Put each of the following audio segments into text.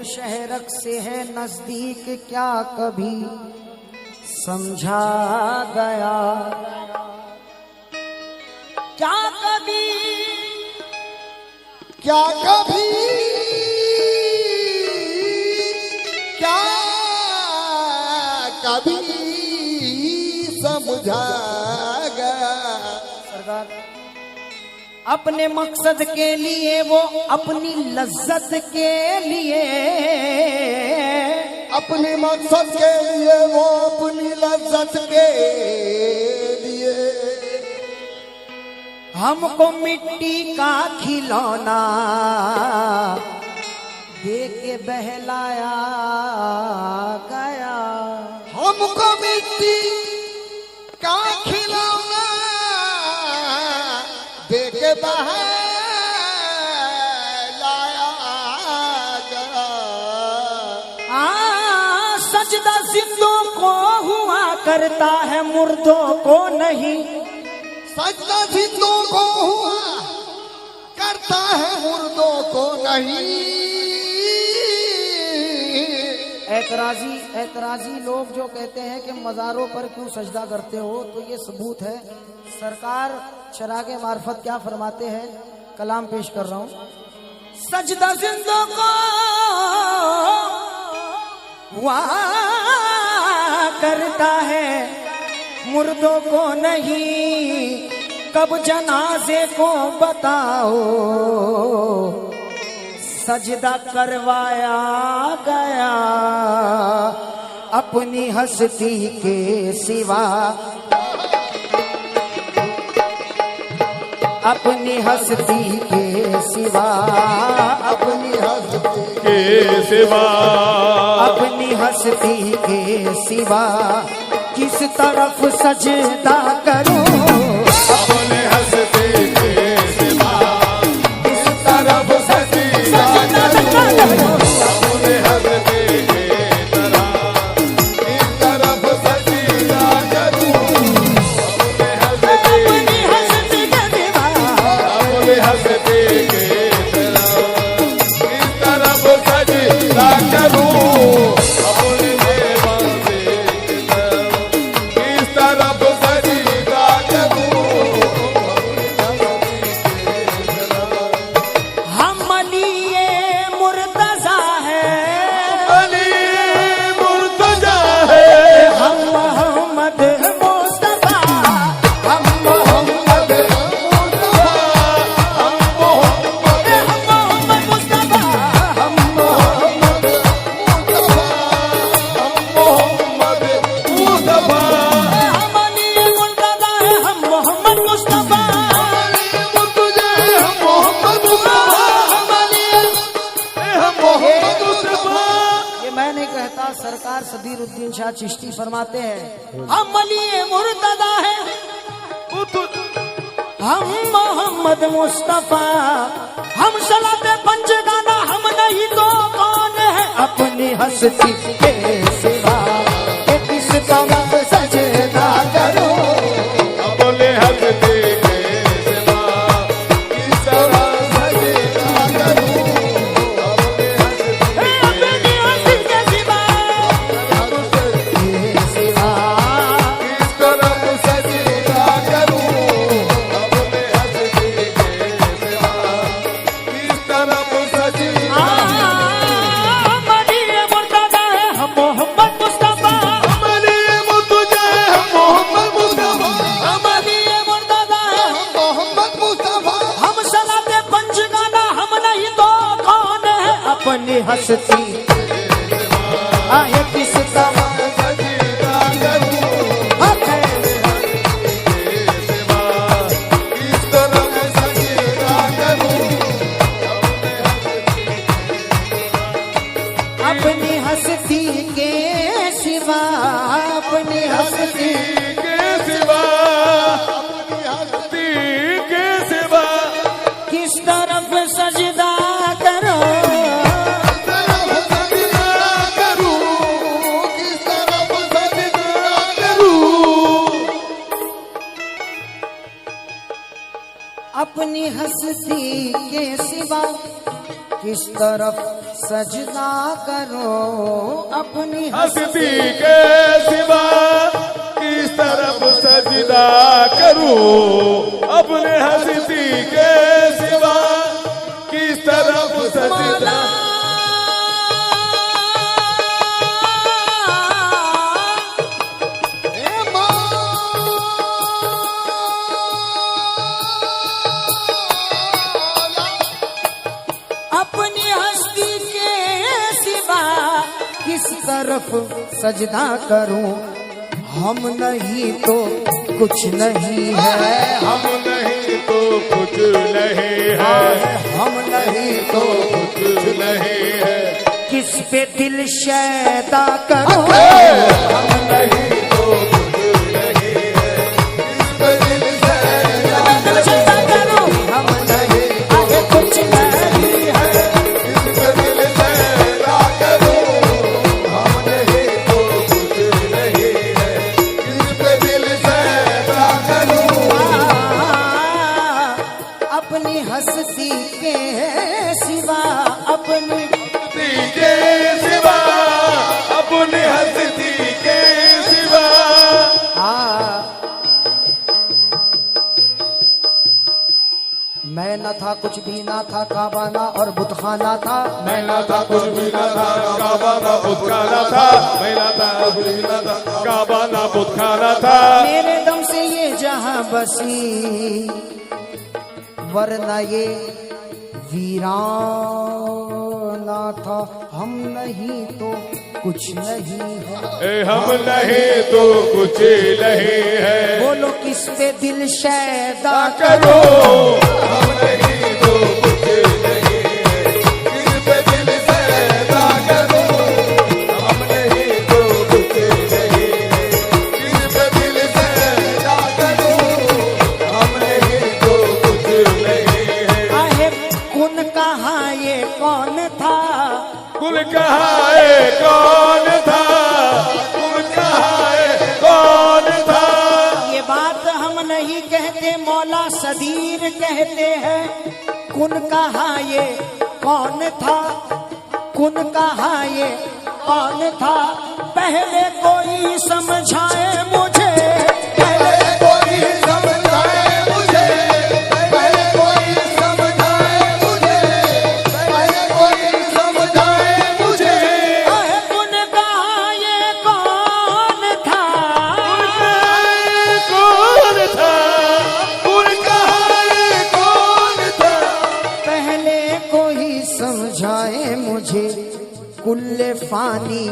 शहरक से है नजदीक क्या कभी समझा गया, क्या कभी क्या कभी क्या कभी समझा गया। सरदार अपने मकसद के लिए वो अपनी लज्जत के लिए, अपने मकसद के लिए वो अपनी लज्जत के लिए हमको मिट्टी का खिलौना दे के बहलाया गया, हमको मिट्टी का खिलौना दे के बहलाया गया। सजदा जिंदों को हुआ करता है मुर्दों को नहीं, सजदा जिंदों को हुआ करता है मुर्दों को नहीं। ऐतराजी लोग जो कहते हैं कि मज़ारों पर क्यों सजदा करते हो, तो ये सबूत है। सरकार चरागे मार्फत क्या फरमाते हैं, कलाम पेश कर रहा हूं। सजदा जिंदों को हुआ करता है मुर्दों को नहीं, कब जनाजे को बताओ सजदा करवाया गया, अपनी हस्ती के सिवा, अपनी हस्ती के सिवा, अपनी हस्ती के सिवा, अपनी हस्ती के सिवा किस तरफ सजदा करूं, अपने हस्ती के सिवा किस तरफ सजदा करूं, अपने हस्ती के तरह किस तरफ सजदा करूं, अपनी हस्ती के सिवा, अपने हस्ती के तरह किस तरफ सजदा करूं, अपने सरकार सदीरुद्दीन शाह चिश्ती फरमाते हैं, हम अली मुर्तदा है, हम मोहम्मद मुस्तफा, हम सलाते पंजगाना, हम नहीं तो कौन है, अपनी हस्ती के सिवा के किस तरफ सजदा करूं, अपने हस्ती के सिवा किस तरफ सजदा करूं, अपनी हस्ती के सिवा किस तरफ सजदा करूं, अपने हस्ती के सिवा किस तरफ सजदा हम अली मुर्तदा है, हम मोहम्मद मुस्तफा, हम अली मुर्तदा है, हम मोहम्मद मुस्तफा, हम अली मुर्तदा है, हम मोहम्मद मुस्तफा, हम सलाते पंजगाना, हम नहीं तो कौन है, अपनी हस्ती आए किस तरफ सजदा करूं, किस तरफ सजदा करूं, अपनी हस्ती के सिवा, अपनी हस्ती के सिवा, अपनी हस्ती के सिवा किस तरफ सजदा करो, किस तरफ सजदा करूं, किस तरफ सजदा करूं, अपनी हस्ती के सिवा किस तरफ सजदा करो अपनी हस्ती के सिवा किस तरफ सजदा करूं अपने हस्ती के सिवा किस तरफ सजदा अपनी हस्ती के सिवा किस तरफ सजदा करूं हम नहीं तो कुछ नहीं है हम नहीं तो कुछ नहीं है हम नहीं तो कुछ नहीं है किस पे दिल शैदा करो हम नहीं तो कुछ नहीं है किस पे दिल से शैदा करो हम नहीं आगे कुछ नहीं है किस पे दिल से करूं हम नहीं तो कुछ नहीं है किस पे दिल से करूं अपनी हस्ती के सिवा अपनी के सिवा अपने हस्ती के सिवा मैं न था कुछ भी ना था काबाना और बुतखाना था मैं ना था कुछ भी ना था काबा ना बुतखाना था मैं ना था कुछ भी ना था काबा ना बुतखाना था मेरे दम से ये जहां बसी वरना ये वीराना था हम नहीं तो कुछ नहीं है हम नहीं तो कुछ नहीं है बोलो किस पे दिल शैदा करो हम नहीं तो कुछ नहीं है किस पे दिल से करो हम नहीं तो कुछ नहीं है किस पे दिल से करो हम नहीं तो कुछ नहीं है आहे कुन कहा ये कौन था कुल कहाए कौन था कुल कहाए कौन था ये बात हम नहीं कहते मौला सदीर कहते हैं कुन कहा ये कौन था कुन कहा ये कौन था पहले कोई समझाए मुझे पहले कोई समझाए मुझे पहले कोई समझाए मुझे पहले कोई समझाए मुझे आहे कुन कहा ये कौन था कौन था कुल कहाए कौन था पहले कोई समझाए मुझे कुल्ले फानी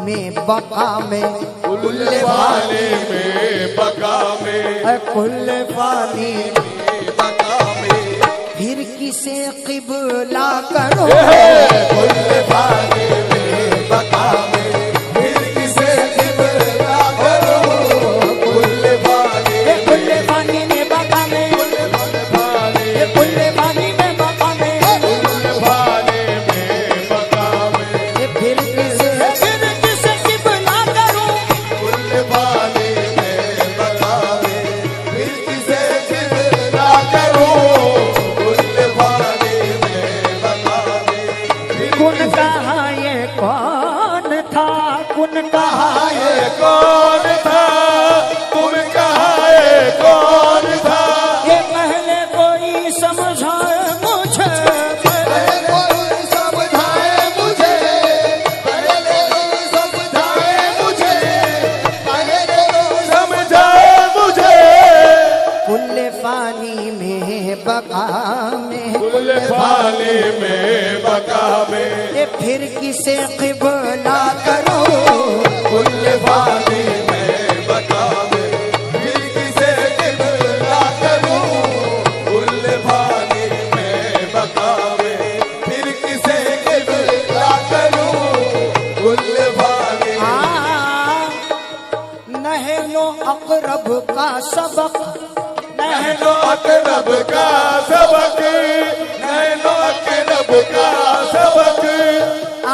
में बका में कुल्ले वाले में बका में कुल्ले फानी बका में फिर किसे किबला करो कुल्ले वाले में बका में फिर किसे किबला करो कुल्ले वाले ये कुल्ले फानी में बका में ये कुल्ले फानी में बका में ये फिर किसे किबला करो कुन कहा ये कौन था कुन कहा कौन था तुम कहा कौन था ये पहले कोई समझाए मुझे पहले कोई समझाए मुझे पहले कोई समझाए मुझे पहले कोई समझाए मुझे कुल्ले पानी में बका में कुल फाले में बका में ये फिर किसे किबला करो कुल फाले में बका में फिर किसे किबला करूं कुल फाले में बका में फिर किसे किबला करूं कुल फाले नहलो अकरब का सबक नैनो अकरब का सबक नैनो अकरब का सबक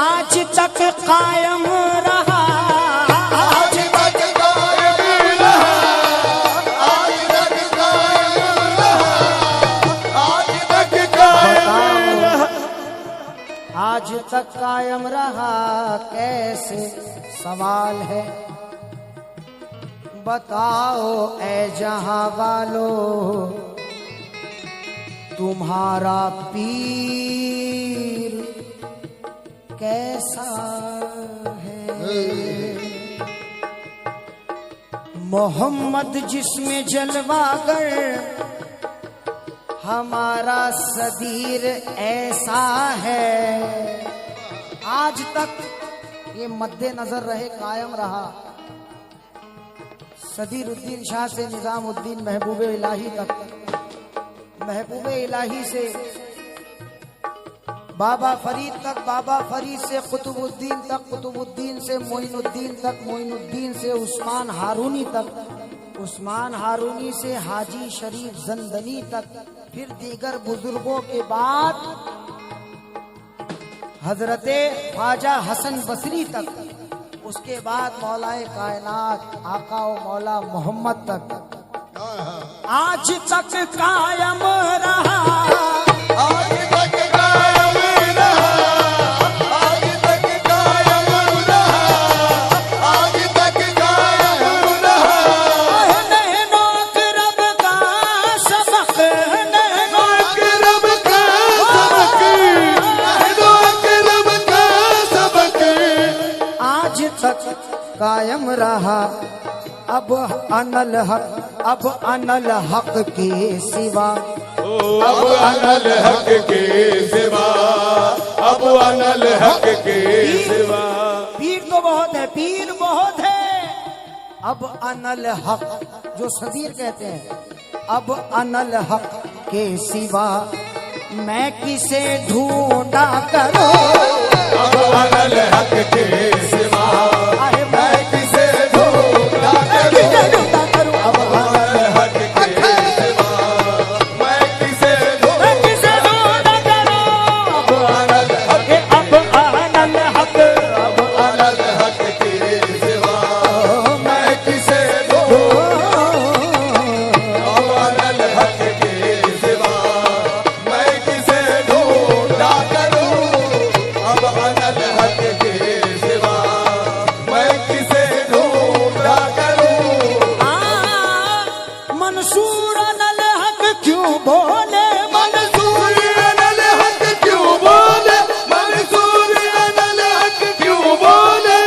आज तक कायम रहा आज तक कायम रहा आज तक कायम रहा आज तक कायम रहा तक कायम रहा कैसे सवाल है, बताओ ऐ जहां वालों तुम्हारा पीर कैसा है। मोहम्मद जिसमें जलवागर हमारा सदीर ऐसा है। आज तक ये मद्दे नजर रहे, कायम रहा। सदीरुद्दीन शाह से निजामुद्दीन महबूब इलाही तक, महबूब इलाही से बाबा फरीद तक, बाबा फरीद से कुतुबुद्दीन तक, कुतुबुद्दीन से मोइनुद्दीन तक, मोइनुद्दीन से उस्मान हारूनी तक, उस्मान हारूनी से हाजी शरीफ जंदनी तक, फिर दीगर बुजुर्गों के बाद हजरते ख्वाजा हसन बसरी तक, उसके बाद मौलाए कायनात आका व मौला मोहम्मद तक। आज तक कायम रहा, आज तक कायम रहा, आज तक कायम रहा, आज तक कायम रहा। नैनो अकरम का सबक, नैनो अकरम का सबक, नैनो अकरम का सबक। आज तक कायम रहा। अब अनल हक, अब अनल हक के सिवा, अब अनल हक के सिवा, अब अनल हक के सिवा। पीर तो बहुत है, पीर बहुत है। अब अनल हक जो सदीर कहते हैं, अब अनल हक के सिवा मैं किसे ढूंढा करो। अब अनल हक के सिवा मैं किसे ढूंढा करूं। अब अनल हक के सिवा मैं किसे ढूंढा करूं। अब अनल हक, अब अनल हक, अब अनल हक के सिवा मैं किसे ढूंढा। अब अनल हक के सिवा मैं किसे ढूंढा करूं। अब अनल हक के सिवा मैं किसे ढूंढा करूं। मंसूर अनल हक क्यों बोले, मंसूर अनल हक क्यों बोले, मंसूर अनल हक क्यों बोले।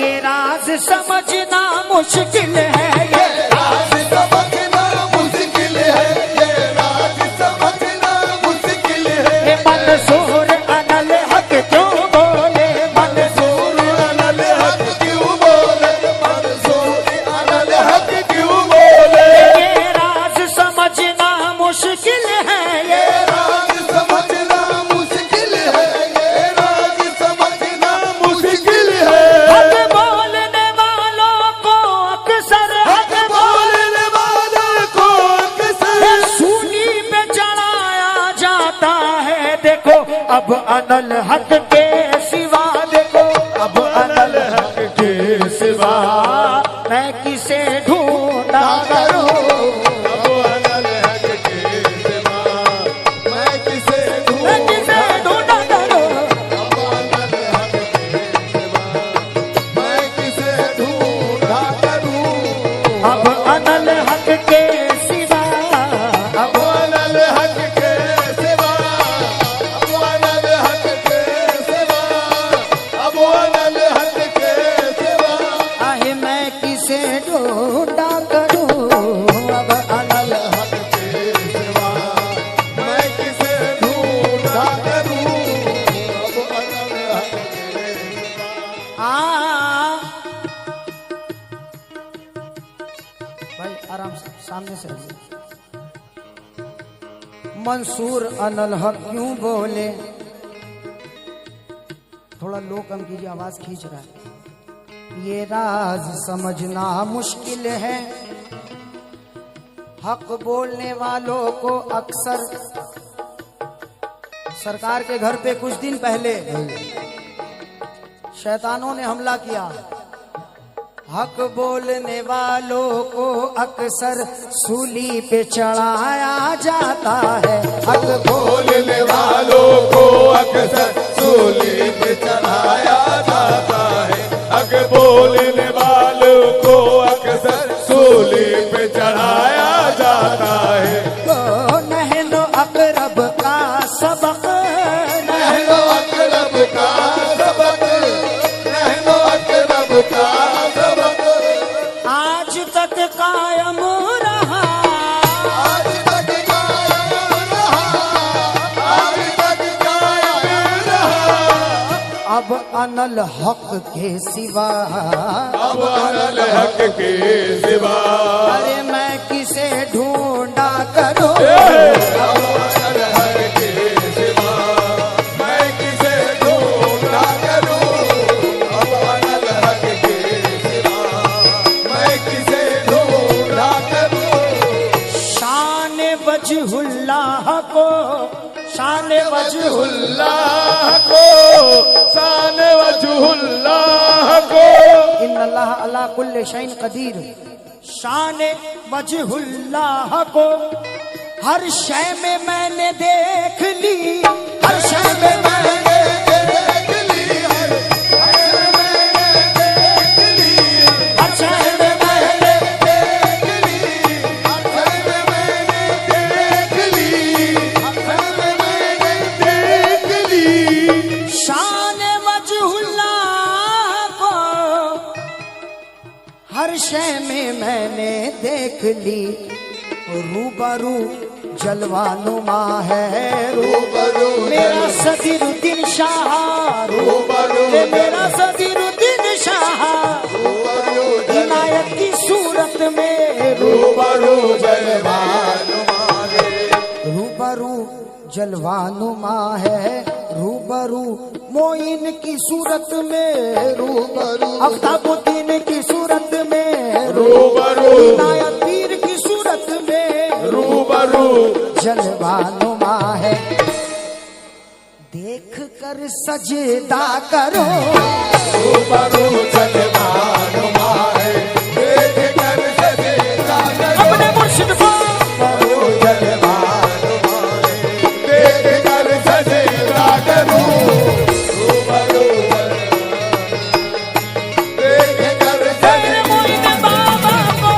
ये राज समझना मुश्किल है, ये राज समझना मुश्किल है, ये राज समझना मुश्किल है। ये मंसूर अनल हक क्यों बोले, मंसूर अनल हक क्यों बोले, मंसूर अनल हक क्यों बोले। ये राज समझना मुश्किल है, ये राज समझना मुश्किल है, ये राज समझना मुश्किल है। हक बोलने वालों को अक्सर, हक बोलने वालों को अक्सर सूली पे चढ़ाया जाता है। देखो अब अनल हक के सिवा, देखो अब अनल हक के सिवा मैं किसे ढूंढा करूं। अब अनल हक के सिवा मैं किसे मैं किसे ढूंढा करूं। अब अनल हक के सिवा मैं किसे ढूंढा करूं। अब अनल हक के सिवा, अब अब अनल हक के सिवा, अब अनल हक के सिवा, अब अनल हक के सिवा आहे मैं किसे ढूंढा करूं। अब अनल हक के सिवा मैं किसे ढूंढा करूं। अब अनल हक के सिवा। भाई आराम से, सामने से रहिए। मंसूर अनल हक क्यों बोले, थोड़ा लो कम कीजिए, आवाज खींच रहा है। ये राज समझना मुश्किल है, हक बोलने वालों को अक्सर। सरकार के घर पे कुछ दिन पहले शैतानों ने हमला किया। हक बोलने वालों को अक्सर सूली पे चढ़ाया जाता है। हक बोलने वालों को अक्सर सूली पे चढ़ाया जाता है। हक बोलने वालों को अक्सर सूली पे चढ़ाया जाता है। नहनो अकरब का सबक, नहनो अकरब का सबक, नहनो अकरब का सबक आज तक कायम रहा, आज तक कायम रहा, आज तक कायम रहा। अब अनल हक के सिवा, अब अनल हक के सिवा, अरे मैं किसे ढूंढा करूं, अब अनल हक के सिवा मैं किसे ढूंढा करूं। अब अनल हक के सिवा मैं किसे ढूंढा करूं। शान वजहुल्लाह को, शान वजहुल्लाह को, शान वजहुल्लाह को, इन्नल्लाह अला कुल्ले शैइन कदीर, शान वजहुल्लाह को हर शय में मैंने देख ली, हर शय में मैंने देख ली, हर शय मैंने देख ली, हर शय में मैंने देख ली, हर शय मैंने देख ली, हर शय मैंने देख ली। शान वजहुल्लाह को हर शय में मैंने देख ली, रूबरू जलवानुमा है, रूबरू मेरा सदीरुद्दीन शाह, रूबरू मेरा सदीरुद्दीन शाह, रूबरू इनायत की सूरत में रूबरू जलवानुमा है, रूबरू जलवानुमा है, रूबरू मोइन की सूरत में, रूबरू अफ्ताबुद्दीन की सूरत में, रूबरू इनायत पीर की सूरत में, रूबरू जलवानुमा है। देख कर सजदा करो, रूबरू जलवानुमा है। देख कर सजदा करो, अपने मुर्शिद को रूबरू जलवानुमा है। देख कर सजदा करो, रूबरू देख कर तेरे मोइन बाबा को,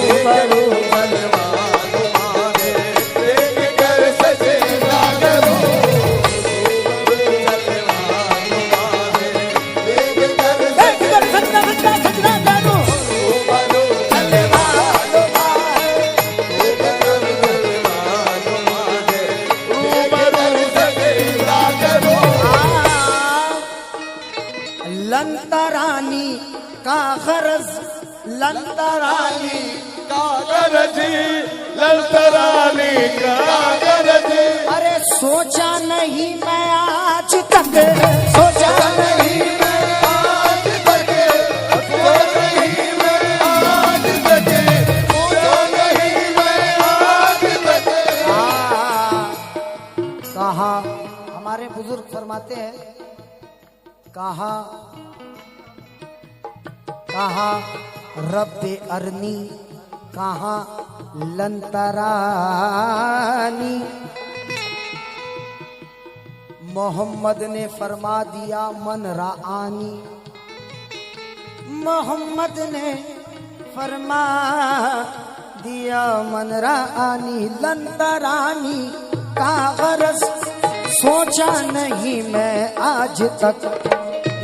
रूबरू जलवानुमा है। देख कर सजदा करो, रूबरू जलवानुमा है। देख कर देख कर सजदा सजदा सजदा करो, रूबरू जलवानुमा है। देख कर जलवानुमा है। रूबरू सजदा करो। लंतरानी का गरज, लंतरानी कागरजी ललतरानी कागरजी अरे सोचा नहीं मैं आज तक, सोचा नहीं मैं आज तक, सोचा नहीं मैं आज तक, सोचा नहीं मैं आज तक। कहा हमारे बुजुर्ग फरमाते हैं, कहा कहा रब्बे अरनी, कहा लंतरानी। मोहम्मद ने फरमा दिया मन रानी, मोहम्मद ने फरमा दिया मन रानी, लंतरानी का गरज सोचा नहीं मैं आज तक,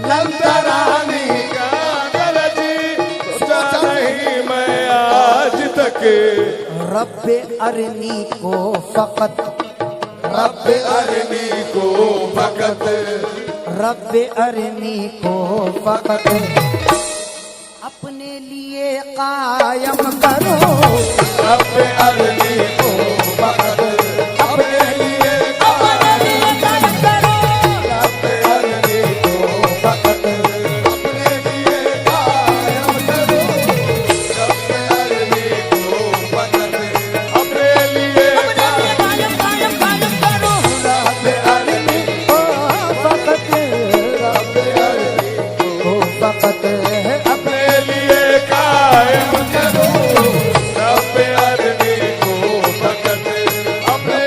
ललतरानी कागरजी सोचा नहीं मैं आज तक। रब्बे अरनी को फकत, रब अरनी को फकत, रब्बे अरनी को फकत अपने लिए कायम करो, रब अरनी को फकत अपने लिए कायम करो, रब अरनी को फकत अपने लिए कायम करो। रब अरनी को फकत अपने लिए कायम कायम कायम करो, रब अरनी ओ फकत, रब अरनी ओ फकत अपने लिए कायम करो। रब अरनी को फकत अपने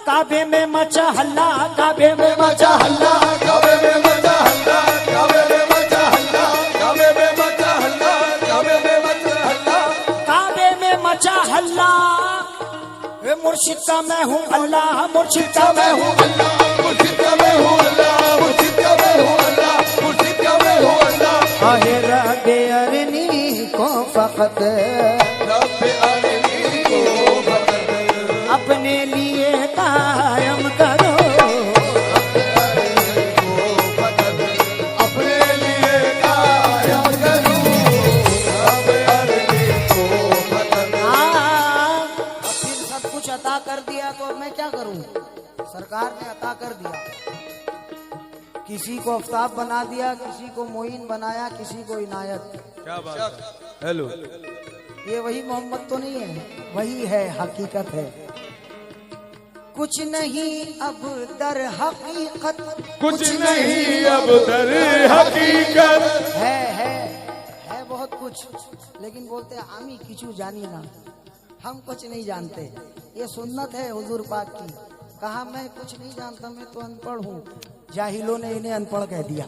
काबे में मचा हल्ला, काबे में मचा हल्ला, काबे में मचा हल्ला, काबे में मचा हल्ला, काबे में मचा हल्ला, काबे में मचा हल्ला, काबे में मचा हल्ला। ए मुर्शिद का मैं हूँ अल्लाह, मुर्शिद का मैं हूँ अल्लाह, मुर्शिद का मैं हूँ अल्लाह, मुर्शिद का मैं हूँ अल्लाह, मुर्शिद का मैं हूँ अल्लाह। आहे रब्बे अरनी को फकत रब्बे अरनी को फकत अपने लिए कायम करो, अपने लिए कायम करूं, रब्बे अरनी को फकत। फिर सब कुछ अता कर दिया तो अब मैं क्या करूं? सरकार ने अता कर दिया, किसी को आफ्ताब बना दिया, किसी को मोइन बनाया, किसी को इनायत। क्या बात, हेलो, ये वही मोहम्मद तो नहीं है, वही है, हकीकत है। कुछ नहीं अब दर हकीकत, कुछ नहीं अब दर हकीकत। है बहुत कुछ, लेकिन बोलते हैं आमी किचू जानी ना, हम कुछ नहीं जानते। ये सुन्नत है हुजूर पाक की। कहा मैं कुछ नहीं जानता, मैं तो अनपढ़ हूँ। जाहिलों ने इन्हें अनपढ़ कह दिया।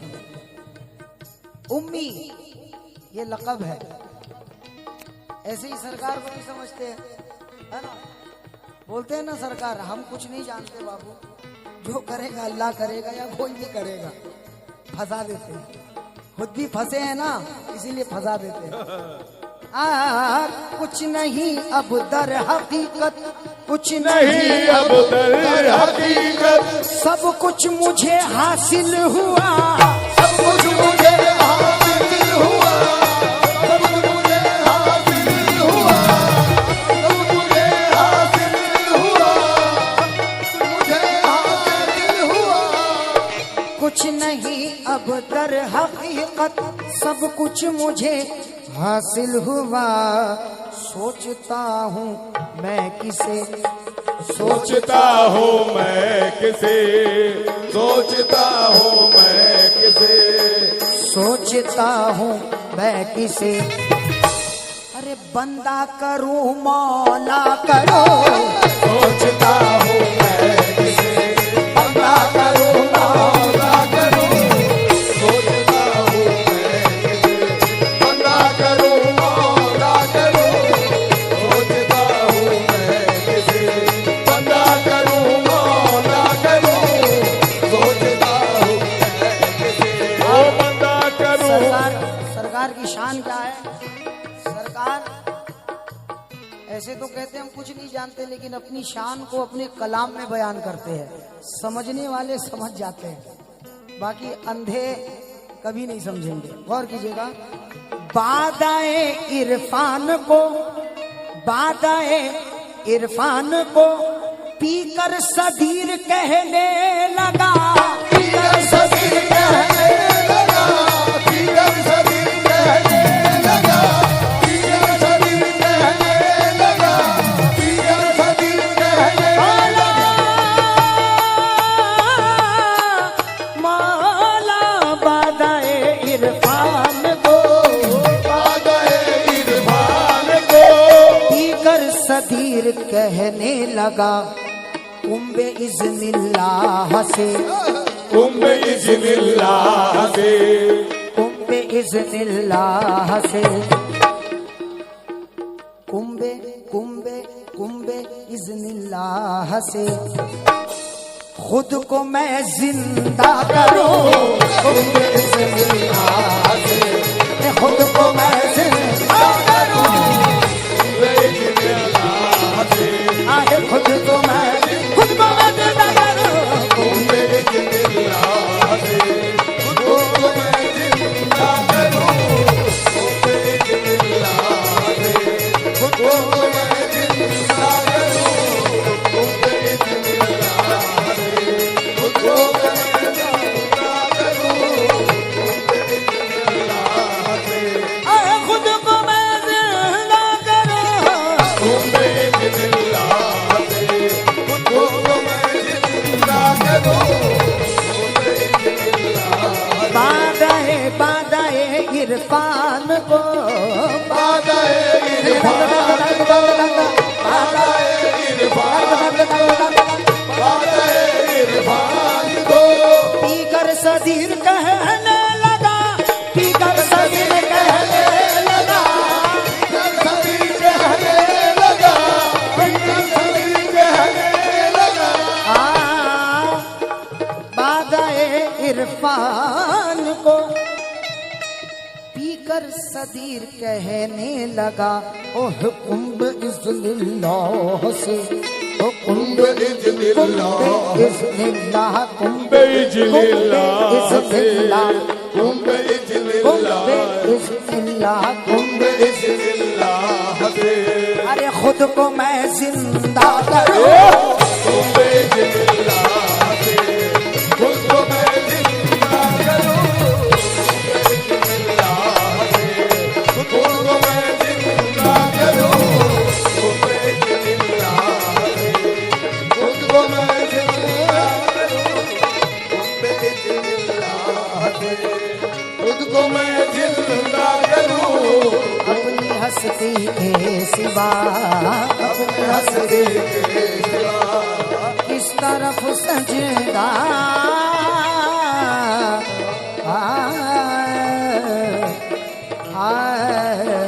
उम्मी ये लक़ब है। ऐसे ही सरकार को नहीं समझते है ना, बोलते हैं ना सरकार हम कुछ नहीं जानते बाबू, जो करेगा अल्लाह करेगा या कोई भी करेगा। फंसा देते हैं, खुद भी फंसे हैं ना, इसीलिए फंसा देते हैं। कुछ नहीं अब दर हकीकत, कुछ नहीं अब दर हकीकत, सब कुछ मुझे हासिल हुआ, सब कुछ मुझे हासिल हुआ, सब कुछ मुझे हासिल हुआ, सब मुझे हासिल हुआ, मुझे हासिल हुआ। कुछ नहीं अब दर हकीकत, सब कुछ मुझे हासिल हुआ। सोचता हूँ मैं किसे, सोचता हूँ मैं किसे, सोचता हूँ मैं किसे, सोचता हूँ मैं किसे। अरे बंदा करूँ मौला करो, सोचता हूँ मैं किसे, बंदा करूँ मौला करूँ, सोचता हूँ मैं किसे, बंदा करूँ मौला करूँ, सोचता हूँ मैं किसे, बंदा करूँ मौला करूँ, सोचता हूँ मैं किसे, ओ बंदा करूँ। सरकार की शान क्या है? सरकार ऐसे तो कहते हैं हम कुछ नहीं जानते, लेकिन अपनी शान को अपने कलाम में बयान करते हैं। समझने वाले समझ जाते हैं, बाकी अंधे कभी नहीं समझेंगे। गौर कीजिएगा, बादाए इरफान को, बादाए इरफान को पीकर सदीर कहने लगा, पीकर सदीर कहने लगा, पीकर सदीर कहने लगा, पीकर सदीर कहने लगा, पीकर सदीर कहने लगा। मौला बादाए इरफान को, बादाए इरफान को पीकर सदीर कहने लगा। कुंबे इज़्निल्लाह से, कुंबे इज़्निल्लाह से, कुंबे इज़्निल्लाह से, कुंबे कुंबे कुंबे इज़्निल्लाह से खुद को मैं जिंदा करूं, कुंबे इज़्निल्लाह से खुद को मैं जिंदा करूं, इज़्निल्लाह से, आगे खुद को मैं जिंदा करूं, कुंबे इज़्निल्लाह से, खुद को मैं जिंदा करूं, कुंबे इज़्निल्लाह से, खुद को मैं जिंदा करूं, कुंबे इज़्निल्लाह से, खुद को मैं जिंदा करूं, कुंबे इज़्निल्लाह से, आगे खुद को मैं जिंदा करूं, कुंबे इज़्निल्लाह से, खुद को मैं जिंदा करूं, कुंबे इज़्निल्लाह से। बादाए बादाए इरफान को, बादाए इरफान को, बादाए इरफान को, सदीर कहने लगा, पीकर सदीर कहने लगा, सभी कहने लगा, सभी कहने लगा। बादाए इरफान को पीकर सदीर कहने लगा, ओह कुंभ इज़्निल्लाह से, ओ कुंभ इज़्निल्लाह, इज़्निल्लाह, कुंभ इज़्निल्लाह से, इज़्निल्लाह, कुंभ इज़्निल्लाह, कुंभ इज़्निल्लाह से, अरे खुद को मैं जिंदा करूं, कुंभ इज़्निल्लाह से, खुद को मैं जिंदा करूं, इज़्निल्लाह से, खुद को मैं जिंदा करूं, कुंभ इज़्निल्लाह से, खुद को मैं जिंदा करूं, कुंभ इज़्निल्लाह से, खुद को मैं जिंदा करूं, अपनी हस्ती के सिवा, अपनी हस्ती के सिवा किस तरफ सजदा, आए, आए,